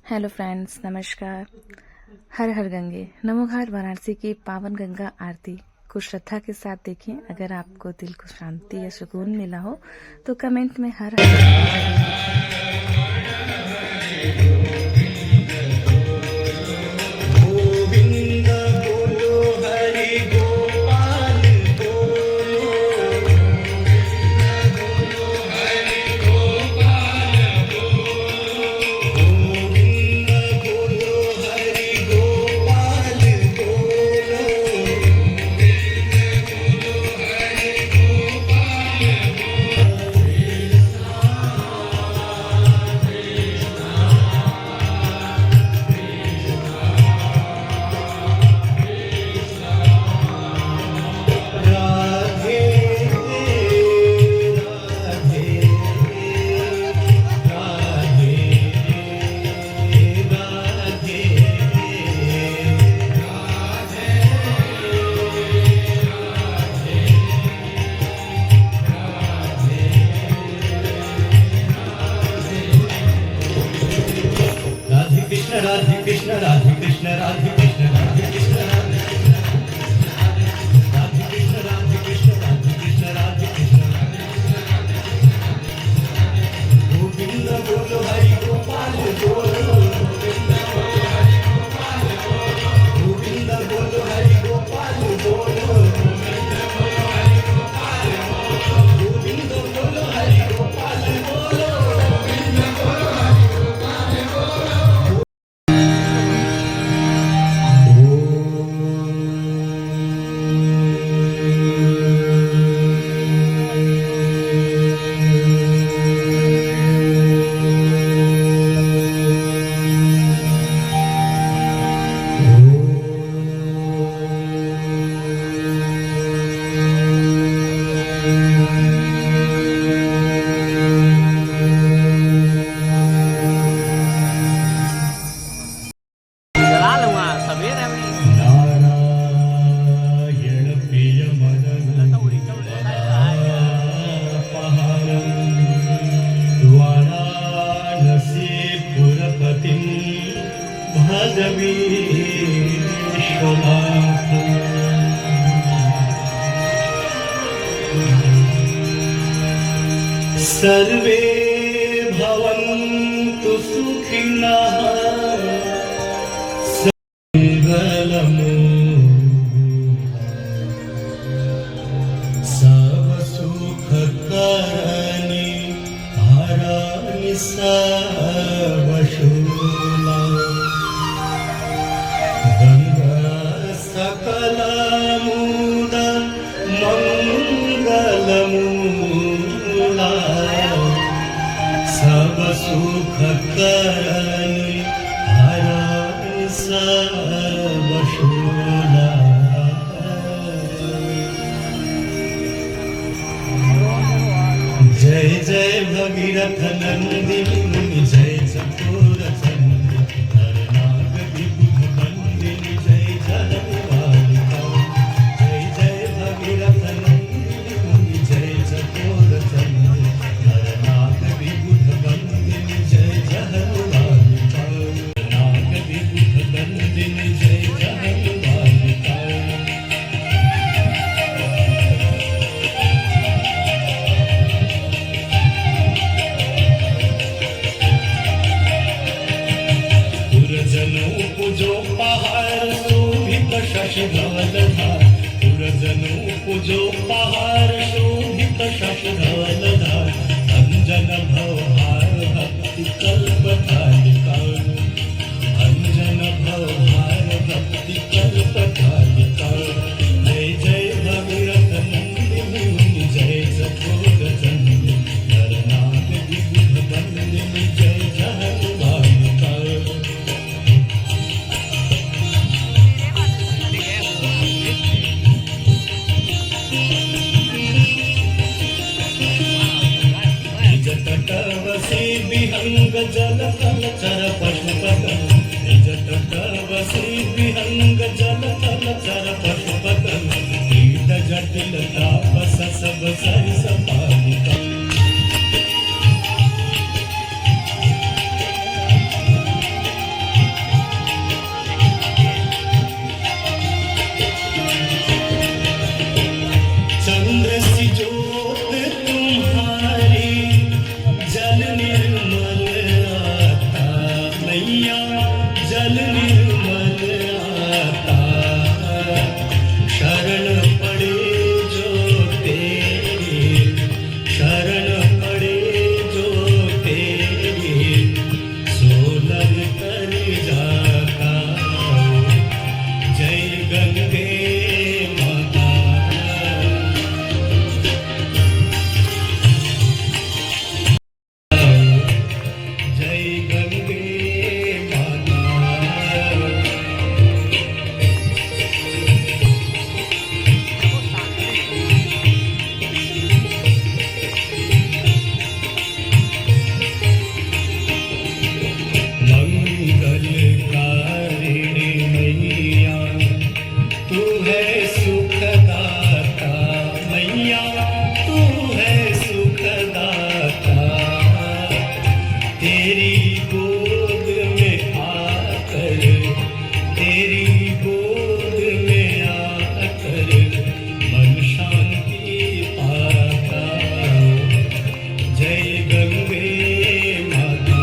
Hello friends, नमस्कार। हर हर गंगे नमो घाट वाराणसी की पावन गंगा आरती को श्रद्धा के साथ देखें। अगर आपको दिल को शांति या सुकून मिला हो तो कमेंट में हर राधे कृष्ण राधे कृष्ण राधे कृष्ण राधे कृष्ण राधे कृष्ण राधे कृष्ण राधे कृष्ण राधे कृष्ण गोविंद बोलो हरि गोपाल बोलो गोविंद बोलो हरि गोपाल बोलो गोविंद बोलो हरि गोपाल बोलो सर्वे भवन्तु सुखिनः सर्वमङ्गलमु सब सुखकरनि हरनि सब शूला गंगा सकल मूल मंगलमूला सब सुख करनि हरनि सब शूला जय जय भगीरथ नंदिनी जय चकोर चंद्र हरनाग विबुध बंदिनी जय जलवालिका जय जय भगीरथ नंदिनी जय चकोर चंद्र हरनाग विबुध बंदिनी जय जलवालिका हरनाग विबुध बंदिनी जय जलवालिका पूजो पहाड़ शोभित शशधवलधार पुरजनो पूजो पहाड़ शोभित शशधवलधार अंजन भवहार भक्ति कल्पतालिका अंजन भवहार भक्ति कल्पतालिका जय जय भगीरथ नंदिनी मुनि जय चकोर चंद्र नरनाग विबुध बंदिनी जय जलवालिका तटवसी विहंग जल तलचर पशुपतन निज तटवसी विहंग जल तलचर पशुपतन कीट जटिल तापस सब सरिस पालिका तेरी गोद में आकर, तेरी गोद में आकर मन शांति पाता। जय गंगे माता।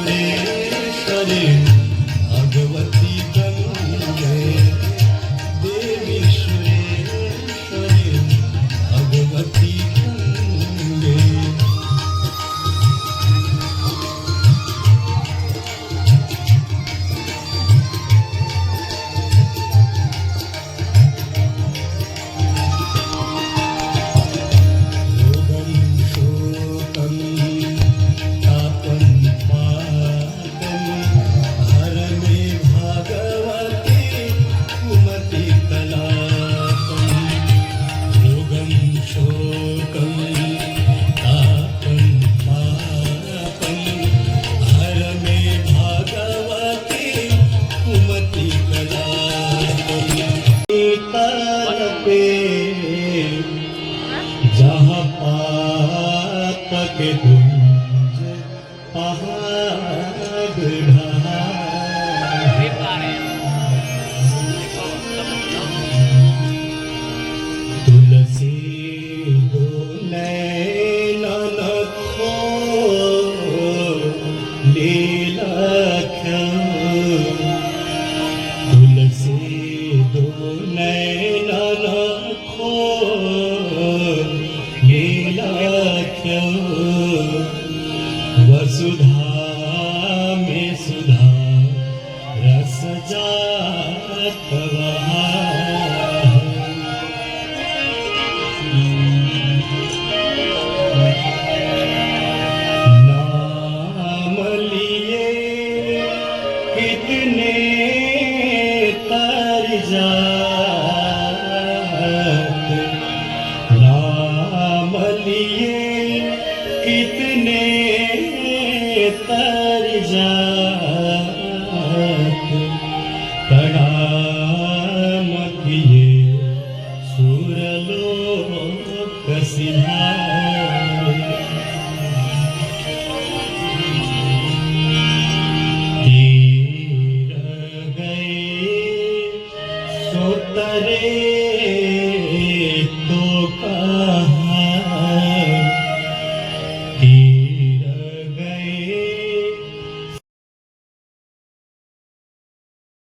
देवीश्वरेश्वरे भगवती गंगे, देवीश्वरेश्वरे भगवती गंगे। जहाँ पाप के गुंज पहाड़ तुलसी दो नैनन खो लीलख्य, तुलसी दो नैनन खो लीलख्य, वसुधा में सुधा रस जात नाम लिए कितने तर जात, नाम लिए कितने तर जात।